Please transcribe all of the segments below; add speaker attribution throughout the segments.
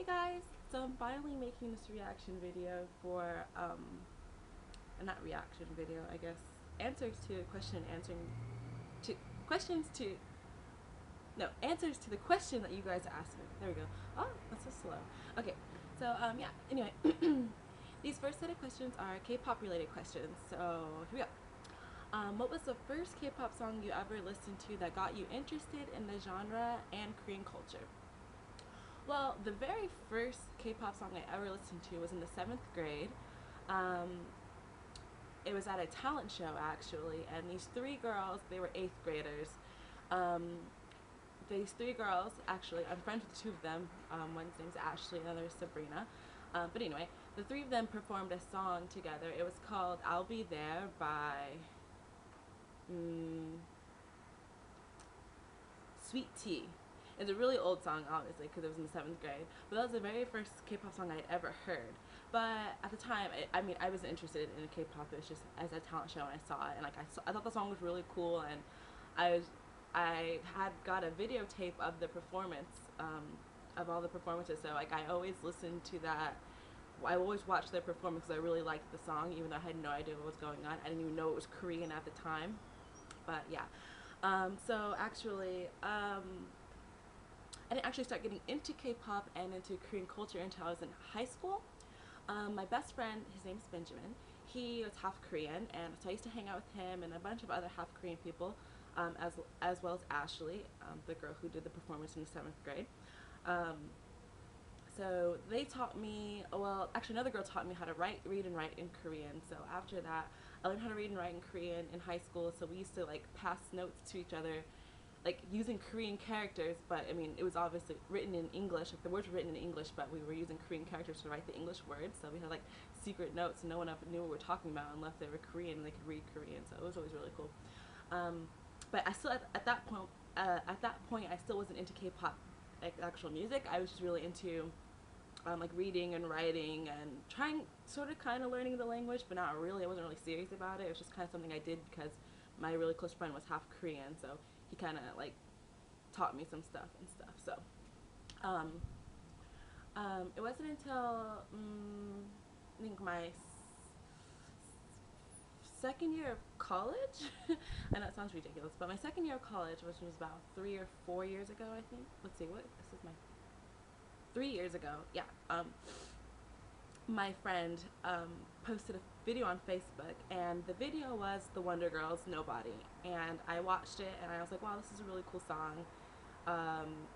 Speaker 1: Hey guys, so I'm finally making this reaction video for, not reaction video, I guess, answers to question answering, to questions to, no, answers to the question that you guys asked me. There we go. Oh, that's so slow. Okay, so, yeah, anyway, these first set of questions are K-pop related questions, so here we go. What was the first K-pop song you ever listened to that got you interested in the genre and Korean culture? Well, the very first K-pop song I ever listened to was in the seventh grade. Um, it was at a talent show actually, and these three girls, they were eighth graders. Um, these three girls, actually, I'm friends with two of them. One's name's Ashley, another is Sabrina. But anyway, the three of them performed a song together. It was called "I'll Be There" by mm, Sweet Tea. It's a really old song, obviously, because it was in the seventh grade. But that was the very first K-pop song I'd ever heard. But at the time, I wasn't interested in K-pop. It was just as a talent show, and I saw it, and I thought the song was really cool, and I was, I had got a videotape of the performance, of all the performances. So like I always listened to that. I always watched their performance because I really liked the song, even though I had no idea what was going on. I didn't even know it was Korean at the time. But yeah. So actually, I didn't actually start getting into K-pop and into Korean culture until I was in high school. My best friend, his name's Benjamin. He was half Korean, and so I used to hang out with him and a bunch of other half Korean people, as well as Ashley, the girl who did the performance in the seventh grade. Um, so they taught me. Well, actually, another girl taught me how to read, and write in Korean. So after that, I learned how to read and write in Korean in high school. So we used to like pass notes to each other like using Korean characters, but I mean it was obviously written in English. Like the words were written in English, but we were using Korean characters to write the English words. So we had like secret notes, and no one knew what we were talking about unless they were Korean and they could read Korean. So it was always really cool. But I still at that point, I still wasn't into K-pop, like actual music. I was just really into like reading and writing and trying, sort of, kind of learning the language, but not really. I wasn't really serious about it. It was just kind of something I did because my really close friend was half Korean, so he kind of like taught me some stuff and stuff. So um, it wasn't until I think my second year of college. I know it sounds ridiculous, but my second year of college, which was about 3 or 4 years ago, I think. Let's see, what this is my 3 years ago. Yeah. My friend posted a video on Facebook, and the video was the Wonder Girls' "Nobody," and I watched it, and I was like, wow, this is a really cool song.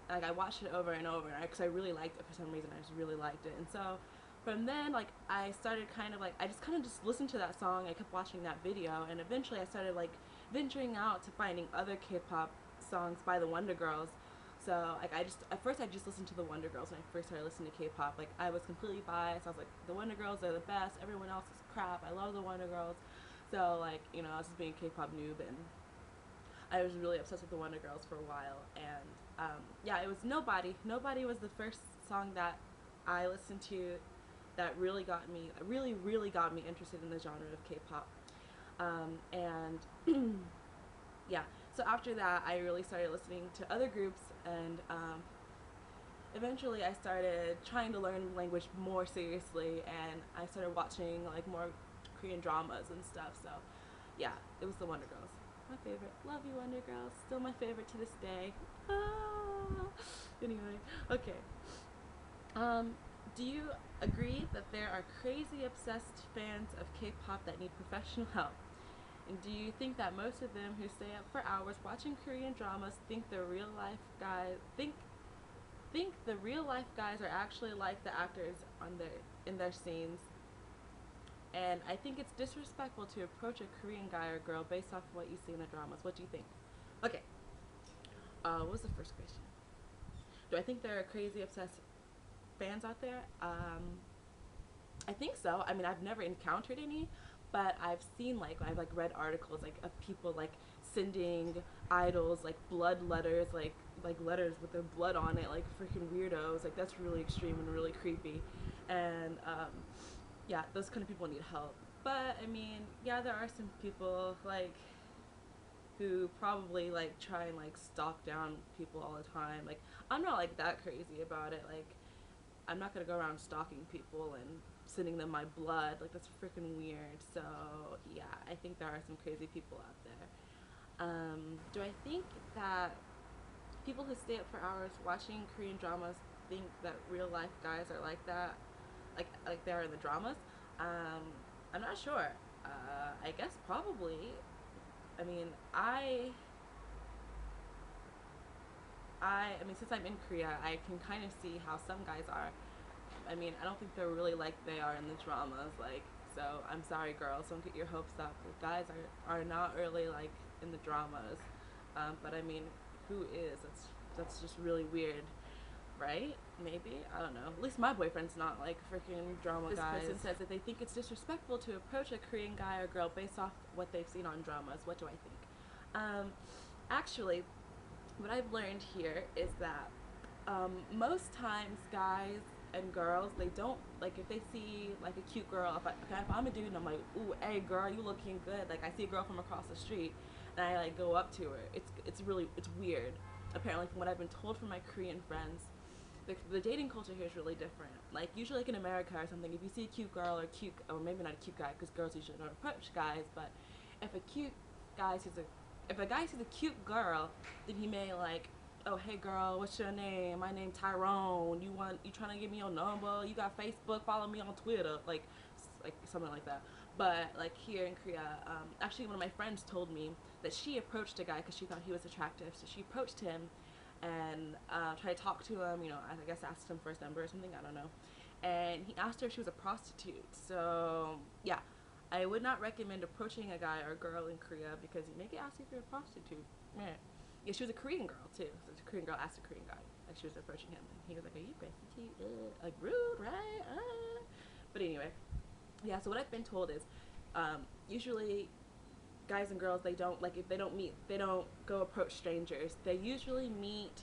Speaker 1: Like I watched it over and over because I really liked it for some reason. I just really liked it, and so from then, like I started kind of like I just kind of just listened to that song. I kept watching that video, and eventually I started like venturing out to finding other K-pop songs by the Wonder Girls. So like I just at first I just listened to the Wonder Girls when I first started listening to K-pop. Like I was completely biased. I was like, the Wonder Girls are the best. Everyone else is crap. I love the Wonder Girls. So like I was just being a K-pop noob, and I was really obsessed with the Wonder Girls for a while. And yeah, it was "Nobody." "Nobody" was the first song that I listened to that really got me, really got me interested in the genre of K-pop. And yeah, so after that, I really started listening to other groups, and eventually I started trying to learn language more seriously, and I started watching like more Korean dramas and stuff. So yeah, it was the Wonder Girls. My favorite. Love you, Wonder Girls. Still my favorite to this day. Ah. Anyway, okay. Um, do you agree that there are crazy obsessed fans of K-pop that need professional help? And do you think that most of them who stay up for hours watching Korean dramas think the real life guys are actually like the actors on their in their scenes? And I think it's disrespectful to approach a Korean guy or girl based off of what you see in the dramas. What do you think? Okay. What was the first question? Do I think there are crazy obsessed fans out there? I think so. I mean, I've never encountered any, but I've seen I've like read articles like of people like sending idols like blood letters, like letters with their blood on it, like freaking weirdos. Like that's really extreme and really creepy, and yeah, those kind of people need help. But I mean, yeah, there are some people like who probably like try and like stalk down people all the time. Like I'm not like that crazy about it. Like I'm not gonna go around stalking people and sending them my blood. Like, that's freaking weird. So yeah, I think there are some crazy people out there. Do I think that people who stay up for hours watching Korean dramas think that real life guys are like that, like they are in the dramas? Um, I'm not sure. I guess probably. I mean, I mean, since I'm in Korea, I can kind of see how some guys are. I mean, I don't think they're really like they are in the dramas. Like, so I'm sorry, girls, don't get your hopes up. The guys are not really like in the dramas. But I mean, who is? That's just really weird, right? Maybe, I don't know. At least my boyfriend's not like freaking drama guys. This person says that they think it's disrespectful to approach a Korean guy or girl based off what they've seen on dramas. What do I think? Actually, what I've learned here is that most times guys and girls, they don't, like, if they see like a cute girl, if I'm a dude and I'm like, ooh, hey girl, you looking good, like I see a girl from across the street and I like go up to her, it's weird. Apparently, from what I've been told from my Korean friends, the dating culture here is really different. Like, usually like in America or something, if you see a cute girl or maybe not a cute guy, because girls usually don't approach guys, but if a guy sees a cute girl, then he may like, oh hey girl, what's your name? My name Tyrone. You trying to give me your number? You got Facebook? Follow me on Twitter, like something like that. But like here in Korea, actually one of my friends told me that she approached a guy because she thought he was attractive. So she approached him and tried to talk to him. You know, I guess asked him for his number or something. I don't know. And he asked her if she was a prostitute. So yeah, I would not recommend approaching a guy or a girl in Korea because you may get asked if you're a prostitute. Yeah, she was a Korean girl too. So the Korean girl asked a Korean guy, like she was approaching him, and he was like, "Are you a prostitute? Like rude, right?" But anyway, yeah. So what I've been told is, usually guys and girls, they don't, like, if they don't meet, they don't go approach strangers. They usually meet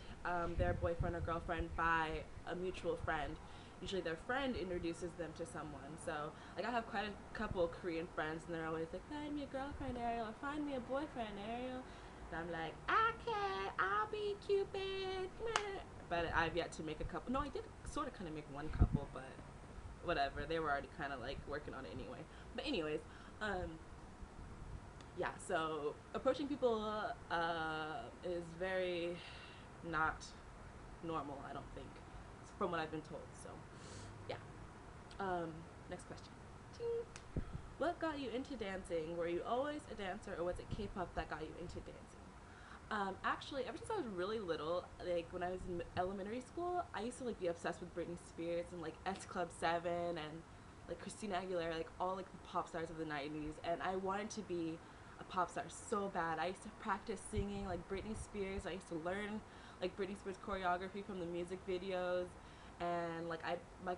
Speaker 1: their boyfriend or girlfriend by a mutual friend. Usually their friend introduces them to someone. So like I have quite a couple of Korean friends and they're always like, find me a girlfriend, Ariel, or find me a boyfriend, Ariel. And I'm like, okay, I'll be Cupid. But I've yet to make a couple. No, I did sort of kind of make one couple, but whatever. They were already kind of like working on it anyway. But anyways, yeah, so approaching people is very not normal, I don't think, from what I've been told. So yeah. Next question. What got you into dancing? Were you always a dancer, or was it K-pop that got you into dancing? Actually, ever since I was really little, like when I was in elementary school, I used to like be obsessed with Britney Spears and like S Club 7 and like Christina Aguilera, like all like the pop stars of the 90s, and I wanted to be a pop star so bad. I used to practice singing like Britney Spears. I used to learn like Britney Spears choreography from the music videos, and like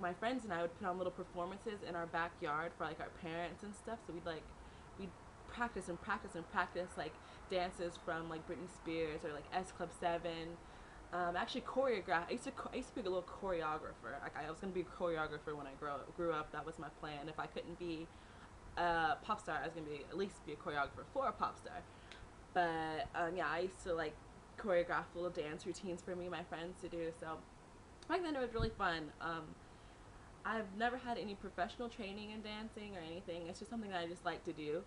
Speaker 1: my friends and I would put on little performances in our backyard for like our parents and stuff. So we'd practice and practice and practice like dances from like Britney Spears or like S Club 7. Actually choreograph. I used to be a little choreographer. Like I was gonna be a choreographer when I grew up. That was my plan. If I couldn't be a pop star, I was gonna be at least be a choreographer for a pop star. But yeah, I used to like choreograph little dance routines for me and my friends to do. So back then it was really fun. I've never had any professional training in dancing or anything. It's just something that I just like to do.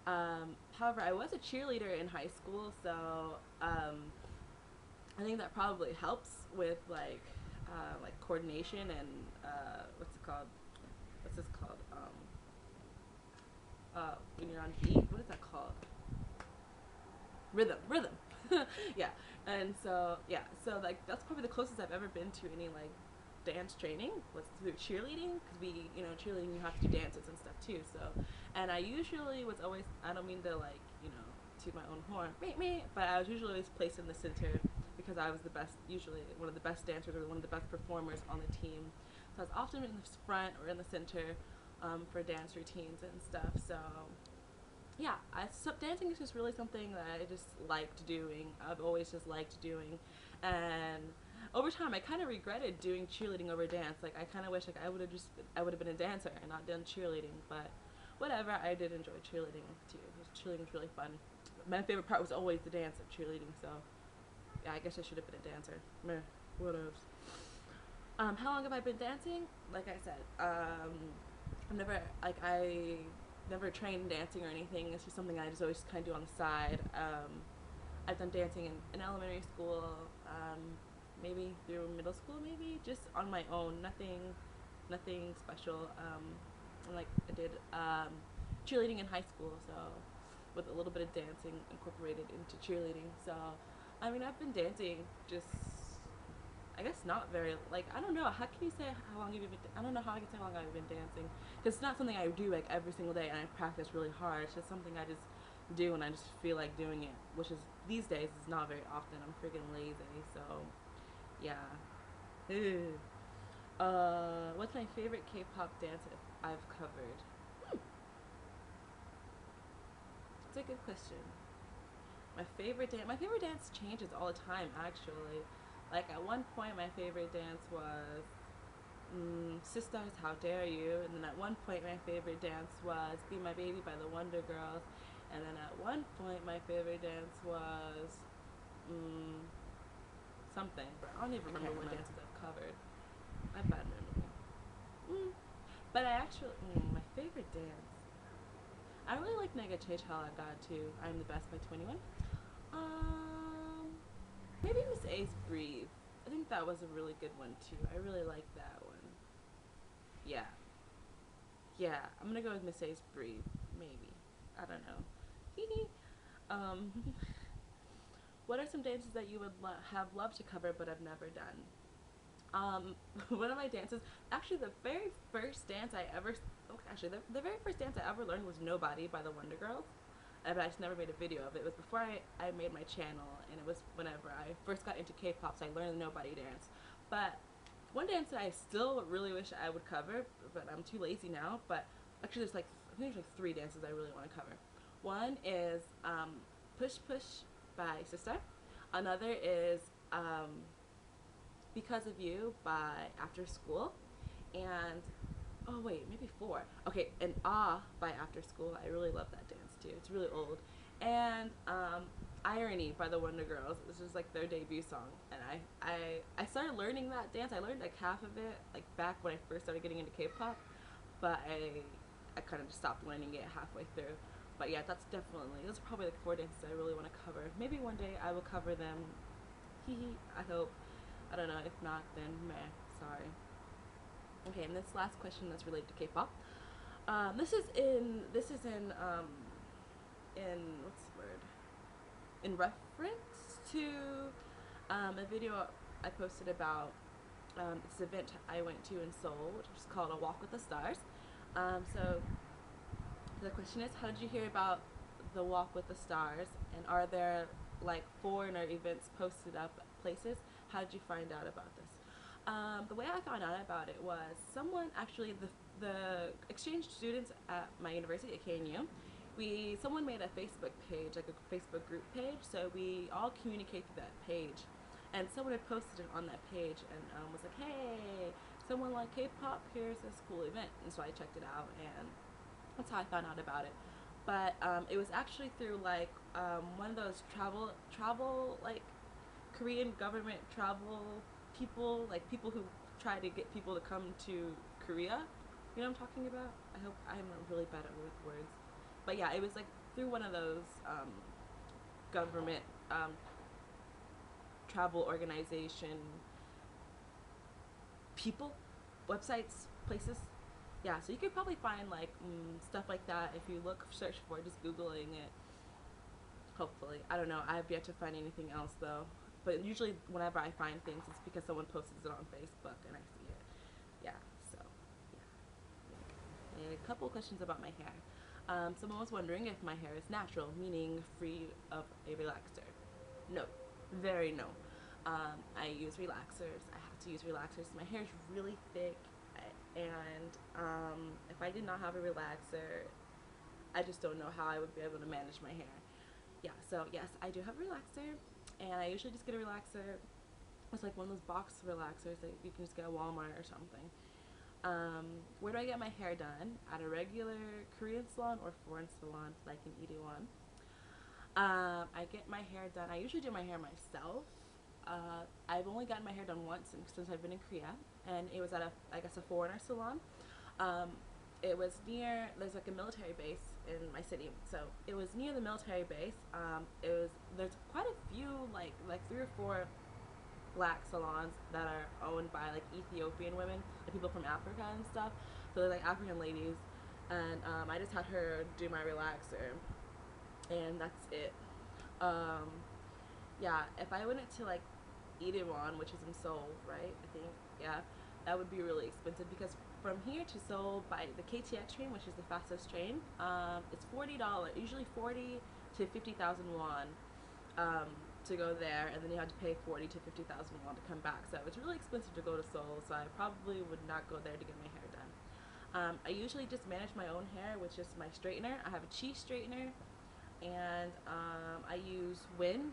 Speaker 1: However, I was a cheerleader in high school, so I think that probably helps with like coordination and what's it called? What's this called? When you're on beat, what is that called? Rhythm. Yeah. And so yeah, so like that's probably the closest I've ever been to any like dance training was through cheerleading, because we, you know, cheerleading you have to do dances and stuff too. So, and I usually was always, I don't mean to like, you know, toot my own horn, but I was usually always placed in the center because I was the best, usually one of the best dancers or one of the best performers on the team. So I was often in the front or in the center for dance routines and stuff. So yeah, dancing is just really something that I just liked doing. I've always just liked doing, and over time I kind of regretted doing cheerleading over dance. Like I kind of wish like I would have been a dancer and not done cheerleading. But whatever, I did enjoy cheerleading too. Cheerleading was really fun. My favorite part was always the dance of cheerleading. So yeah, I guess I should have been a dancer. Meh, what else? How long have I been dancing? Like I said, I've never like I never trained dancing or anything. It's just something I just always kind of do on the side. I've done dancing in elementary school, maybe through middle school, maybe just on my own. Nothing special. Like I did cheerleading in high school, so with a little bit of dancing incorporated into cheerleading. So, I mean, I've been dancing just I guess not very, like, I don't know. How can you say how long have you been, I don't know how I can say how long I've been dancing. Because it's not something I do, like, every single day and I practice really hard. It's just something I just do and I just feel like doing it, which is, these days, is not very often. I'm freaking lazy, so, yeah. Ew. What's my favorite K-pop dance I've covered? It's a good question. My favorite dance changes all the time, actually. Like at one point, my favorite dance was Sisters, How Dare You, and then at one point, my favorite dance was Be My Baby by the Wonder Girls, and then at one point, my favorite dance was something. I don't even remember what dances I've covered. I have bad memory. But I actually, my favorite dance. I really like Nega Chechala God too. I'm the Best by 21. Maybe Miss A's Breathe. I think that was a really good one too. I really like that one. Yeah. Yeah, I'm gonna go with Miss A's Breathe. Maybe. I don't know. um, what are some dances that you would have loved to cover but have never done? One of my dances, actually the very first dance I ever, the very first dance I ever learned was Nobody by the Wonder Girls. But I just never made a video of it. It was before I made my channel, and it was whenever I first got into K-pop, so I learned the Nobody dance. But one dance that I still really wish I would cover, but I'm too lazy now, but actually there's like, I think there's like 3 dances I really want to cover. One is Push Push by Sister. Another is Because of You by After School. And oh wait, maybe 4. Okay, and Ah by After School. I really love that dance too. It's really old. And Irony by the Wonder Girls. This is like their debut song, and I started learning that dance. I learned like half of it like back when I first started getting into K-pop, but I kind of just stopped learning it halfway through. But yeah, those are probably like 4 dances I really want to cover. Maybe one day I will cover them. Hee hee. I hope. I don't know. If not, then meh. Sorry. Okay, and this last question that's related to K-pop. This is in what's the word? In reference to a video I posted about this event I went to in Seoul, which is called A Walk with the Stars. So the question is, how did you hear about the Walk with the Stars, and are there like foreigner events posted up places? How did you find out about this? The way I found out about it was someone, actually the exchange students at my university at KNU, someone made a Facebook page, like a Facebook group page, so we all communicate through that page. And someone had posted it on that page and was like, hey, someone like K-pop, here's this cool event. And so I checked it out, and that's how I found out about it. But it was actually through like one of those travel like Korean government travel people, like people who try to get people to come to Korea. You know what I'm talking about? I hope I'm really bad at words. But yeah, it was like through one of those government travel organization people, websites, places. Yeah, so you could probably find like stuff like that if you search for it, just Googling it. Hopefully. I don't know. I've yet to find anything else though. But usually whenever I find things, it's because someone posted it on Facebook and I see it. Yeah, so, yeah. And a couple questions about my hair. Someone was wondering if my hair is natural, meaning free of a relaxer. No. Very no. I use relaxers. I have to use relaxers. My hair is really thick, and if I did not have a relaxer, I just don't know how I would be able to manage my hair. Yeah, so yes, I do have a relaxer, and I usually just get a relaxer. It's like one of those box relaxers that you can just get at Walmart or something. Where do I get my hair done? At a regular Korean salon or foreign salon like in Itaewon. I get my hair done. I usually do my hair myself. I've only gotten my hair done once since I've been in Korea, and it was at I guess, a foreigner salon. Um, it was near, there's like a military base in my city, so it was near the military base. There's quite a few, like three or four black salons that are owned by like Ethiopian women, like people from Africa and stuff. So they're like African ladies, and I just had her do my relaxer, and that's it. Um, yeah, if I went to like Itaewon, which is in Seoul, right? I think, yeah, that would be really expensive because from here to Seoul by the KTX train, which is the fastest train, it's $40, usually 40 to 50,000 won, um, to go there, and then you have to pay 40 to 50,000 won to come back. So it's really expensive to go to Seoul. So I probably would not go there to get my hair done. I usually just manage my own hair with just my straightener. I have a cheese straightener, and I use WEN,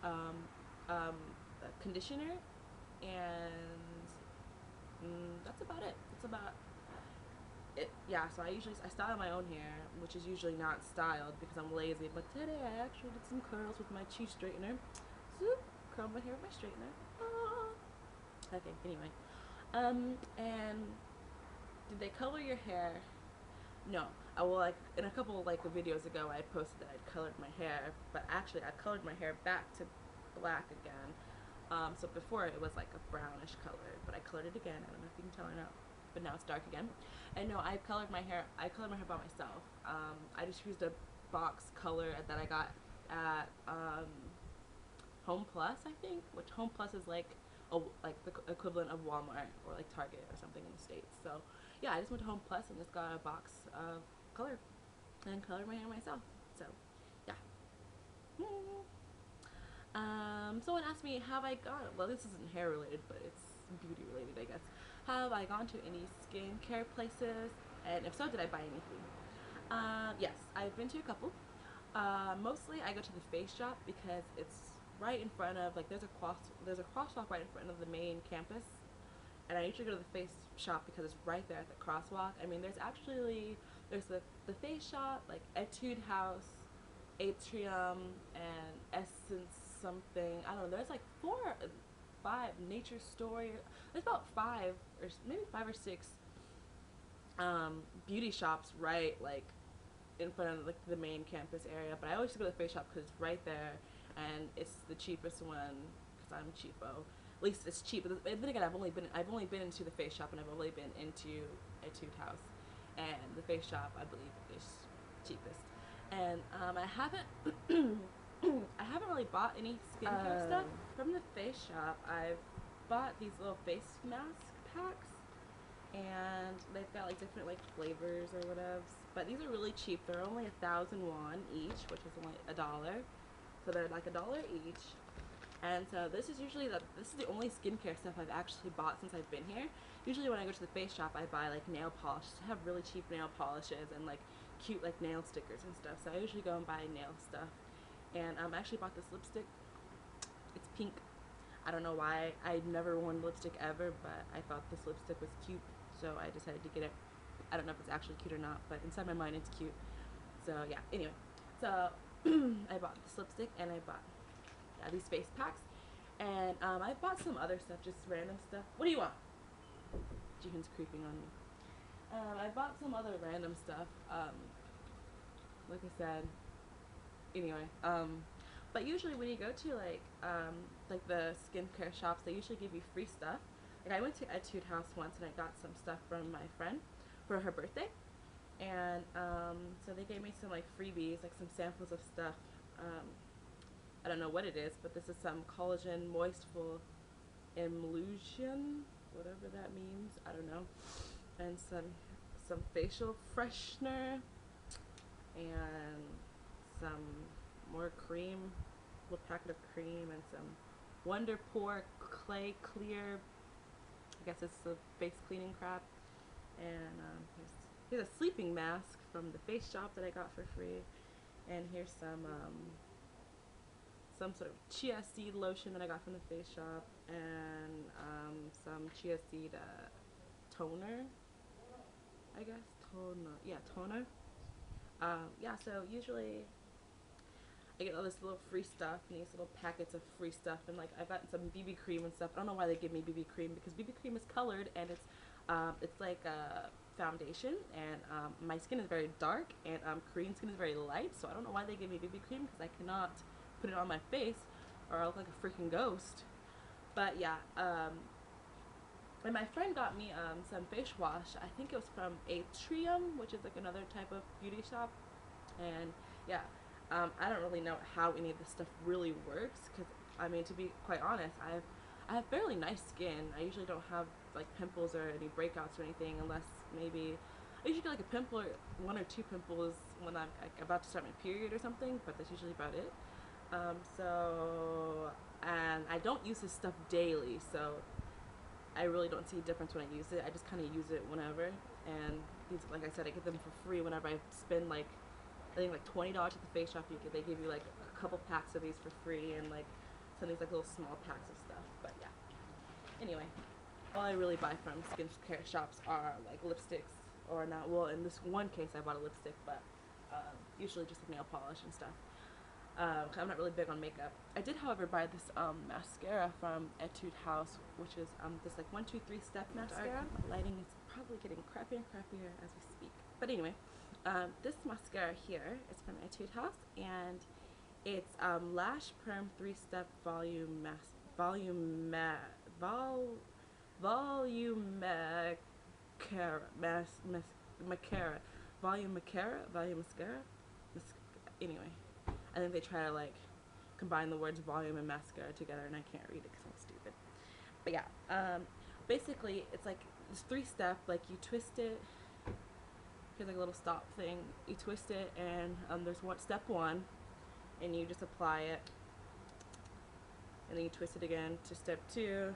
Speaker 1: um, conditioner, and that's about it. That's about it. Yeah, so I style my own hair, which is usually not styled because I'm lazy. But today I actually did some curls with my cheese straightener. Zoop, curl my hair with my straightener. Ah. Okay, anyway. And did they color your hair? No. Well, like in a couple like videos ago, I posted that I'd colored my hair, but actually I colored my hair back to black again. So before it was like a brownish color, but I colored it again. I don't know if you can tell or not, but now it's dark again. And no, I colored my hair. I colored my hair by myself. I just used a box color that I got at Home Plus, I think, which Home Plus is like the equivalent of Walmart or like Target or something in the States. So yeah, I just went to Home Plus and just got a box of color and colored my hair myself. So yeah. Someone asked me, have I gone, well, this isn't hair related, but it's beauty related, I guess. Have I gone to any skincare places? And if so, did I buy anything? Yes, I've been to a couple. Mostly I go to the face shop because it's right in front of, like, there's a crosswalk right in front of the main campus. And I usually go to the face shop because it's right there at the crosswalk. I mean, there's the face shop, like Etude House, Atrium, and Essence something. I don't know. There's like 5 Nature Story. There's about 5 or maybe 5 or 6 beauty shops right like in front of like the main campus area. But I always go to the face shop because it's right there and it's the cheapest one because I'm cheapo. At least it's cheap. But then again, I've only been into the face shop and I've only been into Etude House, and the face shop I believe is cheapest. And I haven't I haven't really bought any skincare stuff from the face shop. I've bought these little face mask packs, and they've got like different like flavors or whatever. But these are really cheap. They're only 1,000 won each, which is only $1. So they're like $1 each. And so this is the only skincare stuff I've actually bought since I've been here. Usually when I go to the face shop, I buy like nail polishes. I have really cheap nail polishes and like cute like nail stickers and stuff. So I usually go and buy nail stuff. And I actually bought this lipstick. It's pink. I don't know why. I'd never worn lipstick ever, but I thought this lipstick was cute, so I decided to get it. I don't know if it's actually cute or not, but inside my mind it's cute. So yeah, anyway. So I bought this lipstick and I bought these face packs. And I bought some other stuff, just random stuff. What do you want? Jihoon's creeping on me. I bought some other random stuff. Like I said. Anyway, but usually when you go to like the skincare shops, they usually give you free stuff. Like I went to Etude House once and I got some stuff from my friend for her birthday, and so they gave me some like freebies, like some samples of stuff. I don't know what it is, but this is some collagen moistful emulsion, whatever that means. I don't know, and some facial freshener, and some more cream, a little packet of cream, and some Wonder Pore Clay Clear. I guess it's the face cleaning crap. And here's a sleeping mask from the face shop that I got for free. And here's some sort of chia seed lotion that I got from the face shop, and some chia seed toner, I guess. Toner. Yeah, toner. Yeah, so usually I get all this little free stuff and these little packets of free stuff, and like I've gotten some BB cream and stuff. I don't know why they give me BB cream, because BB cream is colored and it's like a foundation, and my skin is very dark, and Korean skin is very light, so I don't know why they give me BB cream, because I cannot put it on my face or I'll look like a freaking ghost. But yeah, and my friend got me some face wash. I think it was from Atrium, which is like another type of beauty shop. And yeah, I don't really know how any of this stuff really works, because I mean, to be quite honest, I have fairly nice skin. I usually don't have like pimples or any breakouts or anything, unless maybe I usually get like a pimple or one or two pimples when I'm like about to start my period or something, but that's usually about it. And I don't use this stuff daily, so I really don't see a difference when I use it. I just kind of use it whenever. And these, like I said, I get them for free whenever I spend like, I think like $20 at the face shop. They give you like a couple packs of these for free, and like some of these like little small packs of stuff. But yeah. Anyway, all I really buy from skincare shops are like lipsticks, or not. Well, in this one case, I bought a lipstick, but usually just like nail polish and stuff. I'm not really big on makeup. I did, however, buy this mascara from Etude House, which is this like 1, 2, 3 step mascara. Lighting is probably getting crappier and crappier as we speak. But anyway, this mascara here is from Etude House, and it's Lash Perm 3-step volume mascara. Anyway, I think they try to like combine the words volume and mascara together, and I can't read it because I'm stupid. But yeah, basically it's like this 3-step. Like you twist it. Here's like a little stop thing. You twist it, and there's step 1, and you just apply it, and then you twist it again to step 2,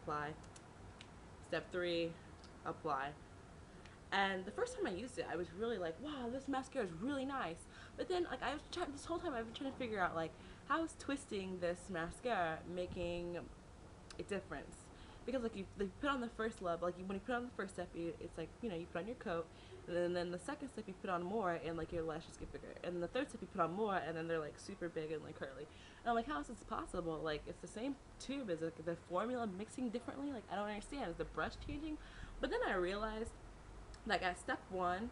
Speaker 1: apply, step 3, apply. And the first time I used it, I was really like, wow, this mascara is really nice. But then, like, this whole time I've been trying to figure out, like, how is twisting this mascara making a difference? Because, like, they put on the first level, like, when you put on the first step, it's like, you know, you put on your coat, and then the second step you put on more, and, like, your lashes get bigger. And the third step you put on more, and then they're, like, super big and, like, curly. And I'm like, how is this possible? Like, it's the same tube. Is like the formula mixing differently? Like, I don't understand. Is the brush changing? But then I realized, like, at step 1,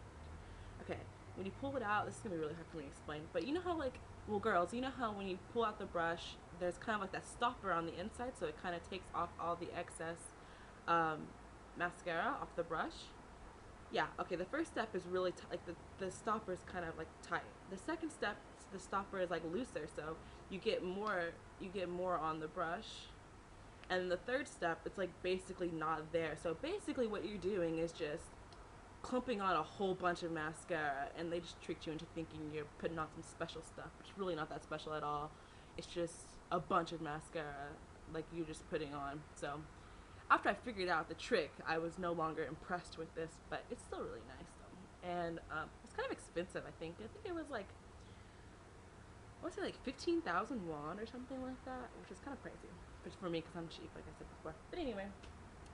Speaker 1: okay, when you pull it out, this is gonna be really hard for me to explain, but you know how, like, well, girls, you know how when you pull out the brush, there's kind of like that stopper on the inside, so it kind of takes off all the excess mascara off the brush? Yeah, okay, the first step is really like the stopper is kind of like tight. The second step, the stopper is like looser, so you get more on the brush. And the third step, it's like basically not there. So basically what you're doing is just clumping on a whole bunch of mascara, and they just tricked you into thinking you're putting on some special stuff, which is really not that special at all. It's just a bunch of mascara like you're just putting on. So after I figured out the trick, I was no longer impressed with this, but it's still really nice though. And it's kind of expensive. I think it was like, I want to say like 15,000 won or something like that, which is kind of crazy, which for me, because I'm cheap, like I said before. But anyway,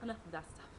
Speaker 1: enough of that stuff.